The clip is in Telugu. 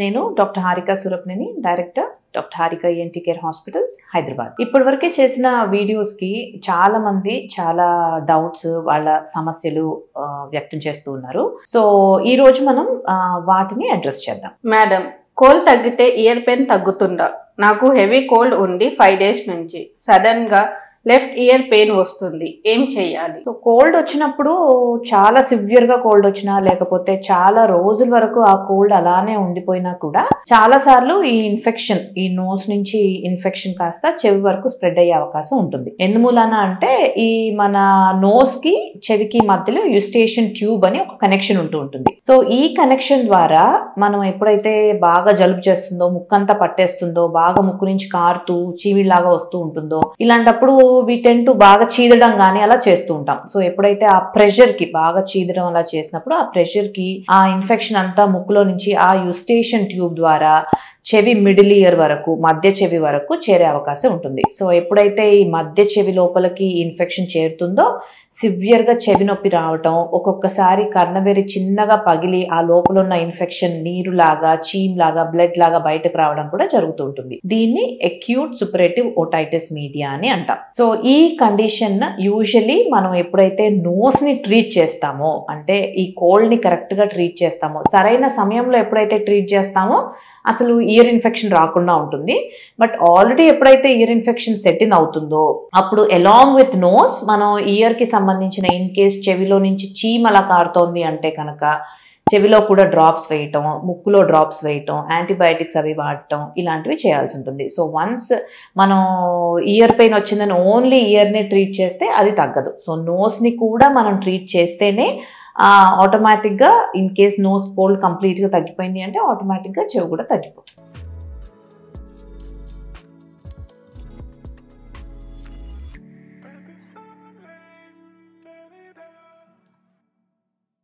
నేను doctor Harika Surapaneni, director doctor Harika ENT care hospitals Hyderabad. ఇప్పటివరకే చేసిన వీడియోస్కి చాలా మంది చాలా డౌట్స్, వాళ్ళ సమస్యలు వ్యక్తం చేస్తూ ఉన్నారు. సో ఈ రోజు మనం వాటిని అడ్రస్ చేద్దాం. మేడం, కోల్డ్ తగ్గితే ఇయర్ పెయిన్ తగ్గుతుందా? నాకు హెవీ కోల్డ్ ఉంది 5 days నుంచి. సడన్ గా లెఫ్ట్ ఇయర్ పెయిన్ వస్తుంది, ఏం చెయ్యాలి? సో కోల్డ్ వచ్చినప్పుడు, చాలా సివియర్ గా కోల్డ్ వచ్చినా లేకపోతే చాలా రోజుల వరకు ఆ కోల్డ్ అలానే ఉండిపోయినా కూడా చాలా సార్లు ఈ ఇన్ఫెక్షన్, ఈ నోస్ నుంచి ఇన్ఫెక్షన్ కాస్త చెవి వరకు స్ప్రెడ్ అయ్యే అవకాశం ఉంటుంది. ఎందుమూలన అంటే ఈ మన నోస్ కి చెవికి మధ్యలో యుస్టేషన్ ట్యూబ్ అని ఒక కనెక్షన్ ఉంటూ ఉంటుంది. సో ఈ కనెక్షన్ ద్వారా మనం ఎప్పుడైతే బాగా జలుబు చేస్తుందో, ముక్కంతా పట్టేస్తుందో, బాగా ముక్కు నుంచి కారుతూ చీవిడిలాగా వస్తూ ఉంటుందో, ఇలాంటప్పుడు వీటెంటూ బాగా చీదడం కానీ అలా చేస్తూ ఉంటాం. సో ఎప్పుడైతే ఆ ప్రెషర్ కి బాగా చీదడం అలా చేసినప్పుడు ఆ ప్రెషర్ కి ఆ ఇన్ఫెక్షన్ అంతా ముక్కులో నుంచి ఆ యుస్టేషన్ ట్యూబ్ ద్వారా చెవి మిడిల్ ఇయర్ వరకు, మధ్య చెవి వరకు చేరే అవకాశం ఉంటుంది. సో ఎప్పుడైతే ఈ మధ్య చెవి లోపలికి ఇన్ఫెక్షన్ చేరుతుందో సివియర్ గా చెవి నొప్పి రావటం, ఒక్కొక్కసారి కర్ణబెరి చిన్నగా పగిలి ఆ లోపల ఉన్న ఇన్ఫెక్షన్ నీరు లాగా, చీమ్ లాగా, బ్లడ్ లాగా బయటకు రావడం కూడా జరుగుతూ ఉంటుంది. దీన్ని అక్యూట్ సుపరేటివ్ ఓటైటిస్ మీడియా అని అంటాం. సో ఈ కండిషన్ యూజువల్లీ మనం ఎప్పుడైతే నోస్ ని ట్రీట్ చేస్తామో, అంటే ఈ కోల్డ్ ని కరెక్ట్ గా ట్రీట్ చేస్తామో, సరైన సమయంలో ఎప్పుడైతే ట్రీట్ చేస్తామో అసలు ఇయర్ ఇన్ఫెక్షన్ రాకుండా ఉంటుంది. బట్ ఆల్రెడీ ఎప్పుడైతే ఇయర్ ఇన్ఫెక్షన్ సెట్ ఇన్ అవుతుందో అప్పుడు అలాంగ్ విత్ నోస్ మనం ఇయర్ కి సంబంధించిన, ఇన్ కేస్ చెవిలో నుంచి చీమ్ అలా కారుతోంది అంటే కనుక చెవిలో కూడా డ్రాప్స్ వేయటం, ముక్కులో డ్రాప్స్ వేయటం, యాంటీబయాటిక్స్ అవి వాడటం, ఇలాంటివి చేయాల్సి ఉంటుంది. సో వన్స్ మనం ఇయర్ పెయిన్ వచ్చిందని ఓన్లీ ఇయర్ని ట్రీట్ చేస్తే అది తగ్గదు. సో నోస్ని కూడా మనం ట్రీట్ చేస్తేనే ఆటోమేటిక్గా, ఇన్ కేస్ నోస్ కోల్డ్ కంప్లీట్గా తగ్గిపోయింది అంటే ఆటోమేటిక్గా చెవి కూడా తగ్గిపోతుంది.